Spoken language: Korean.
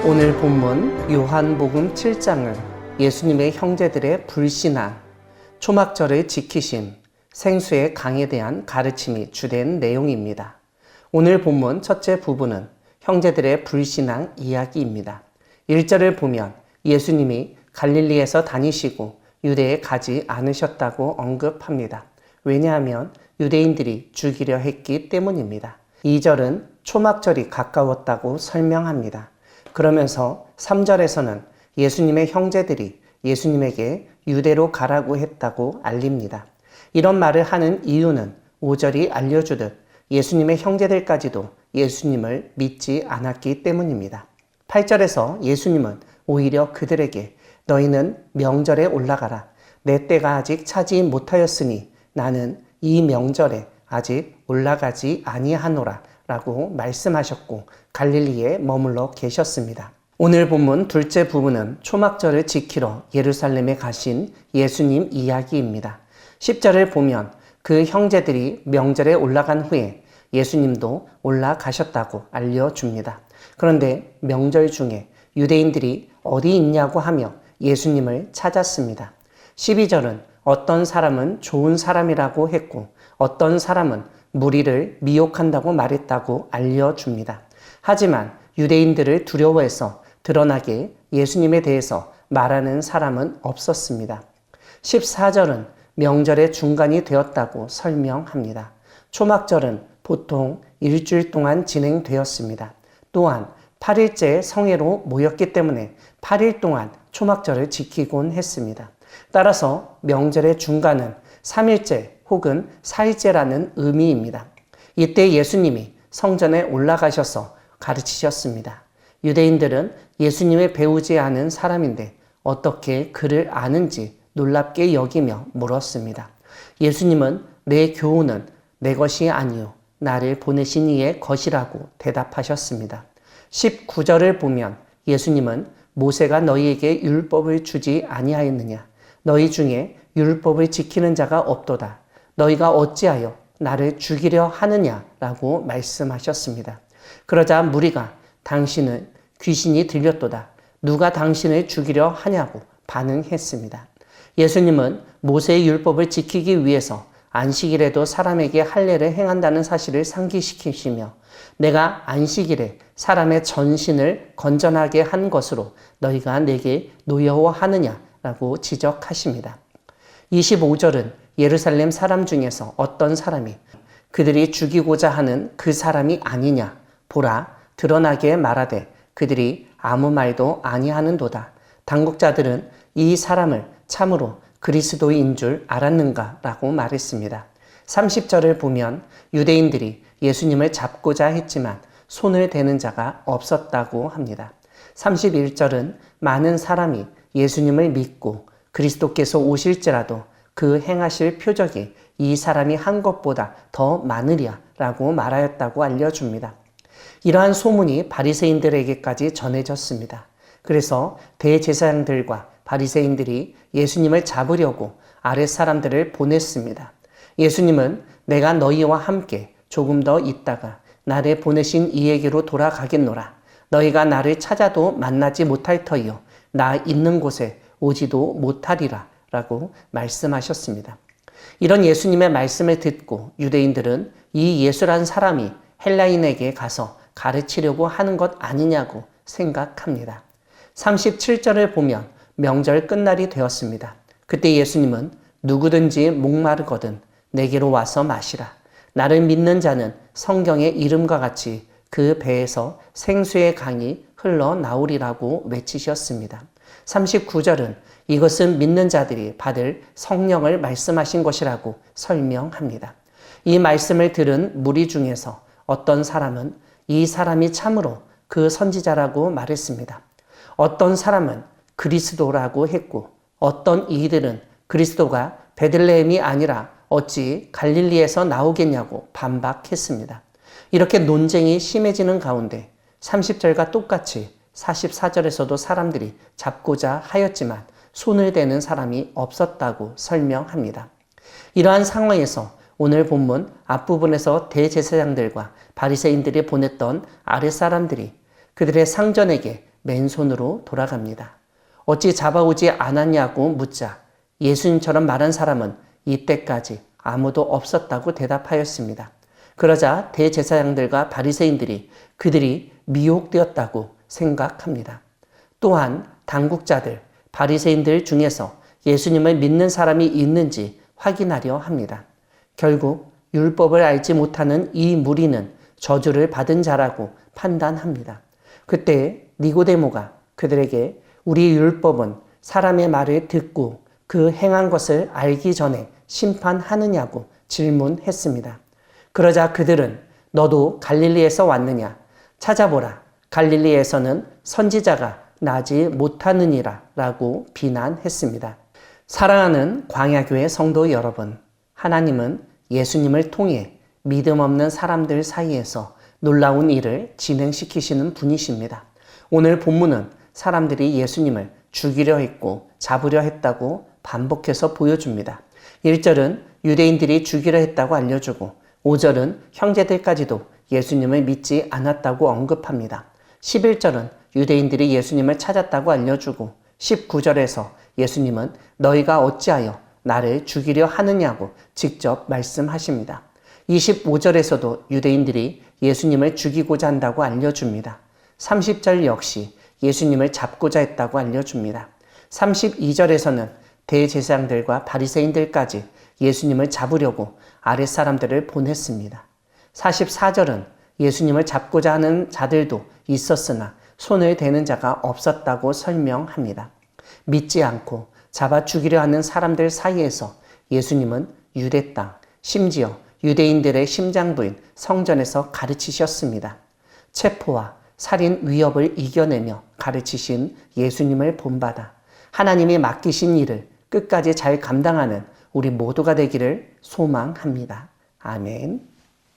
오늘 본문 요한복음 7장은 예수님의 형제들의 불신앙, 초막절을 지키심, 생수의 강에 대한 가르침이 주된 내용입니다. 오늘 본문 첫째 부분은 형제들의 불신앙 이야기입니다. 1절을 보면 예수님이 갈릴리에서 다니시고 유대에 가지 않으셨다고 언급합니다. 왜냐하면 유대인들이 죽이려 했기 때문입니다. 2절은 초막절이 가까웠다고 설명합니다. 그러면서 3절에서는 예수님의 형제들이 예수님에게 유대로 가라고 했다고 알립니다. 이런 말을 하는 이유는 5절이 알려주듯 예수님의 형제들까지도 예수님을 믿지 않았기 때문입니다. 8절에서 예수님은 오히려 그들에게 너희는 명절에 올라가라. 내 때가 아직 차지 못하였으니 나는 이 명절에 아직 올라가지 아니하노라 라고 말씀하셨고 갈릴리에 머물러 계셨습니다. 오늘 본문 둘째 부분은 초막절을 지키러 예루살렘에 가신 예수님 이야기입니다. 10절을 보면 그 형제들이 명절에 올라간 후에 예수님도 올라가셨다고 알려줍니다. 그런데 명절 중에 유대인들이 어디 있냐고 하며 예수님을 찾았습니다. 12절은 어떤 사람은 좋은 사람이라고 했고 어떤 사람은 무리를 미혹한다고 말했다고 알려줍니다. 하지만 유대인들을 두려워해서 드러나게 예수님에 대해서 말하는 사람은 없었습니다. 14절은 명절의 중간이 되었다고 설명합니다. 초막절은 보통 일주일 동안 진행되었습니다. 또한 8일째 성회로 모였기 때문에 8일 동안 초막절을 지키곤 했습니다. 따라서 명절의 중간은 3일째 혹은 4일째라는 의미입니다. 이때 예수님이 성전에 올라가셔서 가르치셨습니다. 유대인들은 예수님을 배우지 않은 사람인데 어떻게 그를 아는지 놀랍게 여기며 물었습니다. 예수님은 내 교훈은 내 것이 아니요 나를 보내신 이의 것이라고 대답하셨습니다. 19절을 보면 예수님은 모세가 너희에게 율법을 주지 아니하였느냐 너희 중에 율법을 지키는 자가 없도다. 너희가 어찌하여 나를 죽이려 하느냐라고 말씀하셨습니다. 그러자 무리가 당신은 귀신이 들렸도다. 누가 당신을 죽이려 하냐고 반응했습니다. 예수님은 모세의 율법을 지키기 위해서 안식일에도 사람에게 할례를 행한다는 사실을 상기시키시며 내가 안식일에 사람의 전신을 건전하게 한 것으로 너희가 내게 노여워하느냐라고 지적하십니다. 25절은 예루살렘 사람 중에서 어떤 사람이 그들이 죽이고자 하는 그 사람이 아니냐 보라 드러나게 말하되 그들이 아무 말도 아니하는도다. 당국자들은 이 사람을 참으로 그리스도인 줄 알았는가 라고 말했습니다. 30절을 보면 유대인들이 예수님을 잡고자 했지만 손을 대는 자가 없었다고 합니다. 31절은 많은 사람이 예수님을 믿고 그리스도께서 오실지라도 그 행하실 표적이 이 사람이 한 것보다 더 많으랴 라고 말하였다고 알려줍니다. 이러한 소문이 바리새인들에게까지 전해졌습니다. 그래서 대제사장들과 바리새인들이 예수님을 잡으려고 아랫사람들을 보냈습니다. 예수님은 내가 너희와 함께 조금 더 있다가 나를 보내신 이에게로 돌아가겠노라. 너희가 나를 찾아도 만나지 못할 터이요 나 있는 곳에 오지도 못하리라 라고 말씀하셨습니다. 이런 예수님의 말씀을 듣고 유대인들은 이 예수란 사람이 헬라인에게 가서 가르치려고 하는 것 아니냐고 생각합니다. 37절을 보면 명절 끝날이 되었습니다. 그때 예수님은 누구든지 목마르거든 내게로 와서 마시라. 나를 믿는 자는 성경의 이름과 같이 그 배에서 생수의 강이 흘러나오리라고 외치셨습니다. 39절은 이것은 믿는 자들이 받을 성령을 말씀하신 것이라고 설명합니다. 이 말씀을 들은 무리 중에서 어떤 사람은 이 사람이 참으로 그 선지자라고 말했습니다. 어떤 사람은 그리스도라고 했고 어떤 이들은 그리스도가 베들레헴이 아니라 어찌 갈릴리에서 나오겠냐고 반박했습니다. 이렇게 논쟁이 심해지는 가운데 30절과 똑같이 44절에서도 사람들이 잡고자 하였지만 손을 대는 사람이 없었다고 설명합니다. 이러한 상황에서 오늘 본문 앞부분에서 대제사장들과 바리새인들이 보냈던 아랫사람들이 그들의 상전에게 맨손으로 돌아갑니다. 어찌 잡아오지 않았냐고 묻자 예수님처럼 말한 사람은 이때까지 아무도 없었다고 대답하였습니다. 그러자 대제사장들과 바리새인들이 그들이 미혹되었다고 생각합니다. 또한 당국자들, 바리새인들 중에서 예수님을 믿는 사람이 있는지 확인하려 합니다. 결국 율법을 알지 못하는 이 무리는 저주를 받은 자라고 판단합니다. 그때 니고데모가 그들에게 우리 율법은 사람의 말을 듣고 그 행한 것을 알기 전에 심판하느냐고 질문했습니다. 그러자 그들은 너도 갈릴리에서 왔느냐? 찾아보라. 갈릴리에서는 선지자가 나지 못하느니라 라고 비난했습니다. 사랑하는 광야교회 성도 여러분, 하나님은 예수님을 통해 믿음 없는 사람들 사이에서 놀라운 일을 진행시키시는 분이십니다. 오늘 본문은 사람들이 예수님을 죽이려 했고 잡으려 했다고 반복해서 보여줍니다. 1절은 유대인들이 죽이려 했다고 알려주고 5절은 형제들까지도 예수님을 믿지 않았다고 언급합니다. 11절은 유대인들이 예수님을 찾았다고 알려주고 19절에서 예수님은 너희가 어찌하여 나를 죽이려 하느냐고 직접 말씀하십니다. 25절에서도 유대인들이 예수님을 죽이고자 한다고 알려줍니다. 30절 역시 예수님을 잡고자 했다고 알려줍니다. 32절에서는 대제사장들과 바리새인들까지 예수님을 잡으려고 아랫사람들을 보냈습니다. 44절은 예수님을 잡고자 하는 자들도 있었으나 손을 대는 자가 없었다고 설명합니다. 믿지 않고 잡아 죽이려 하는 사람들 사이에서 예수님은 유대 땅, 심지어 유대인들의 심장부인 성전에서 가르치셨습니다. 체포와 살인 위협을 이겨내며 가르치신 예수님을 본받아 하나님이 맡기신 일을 끝까지 잘 감당하는 우리 모두가 되기를 소망합니다. 아멘.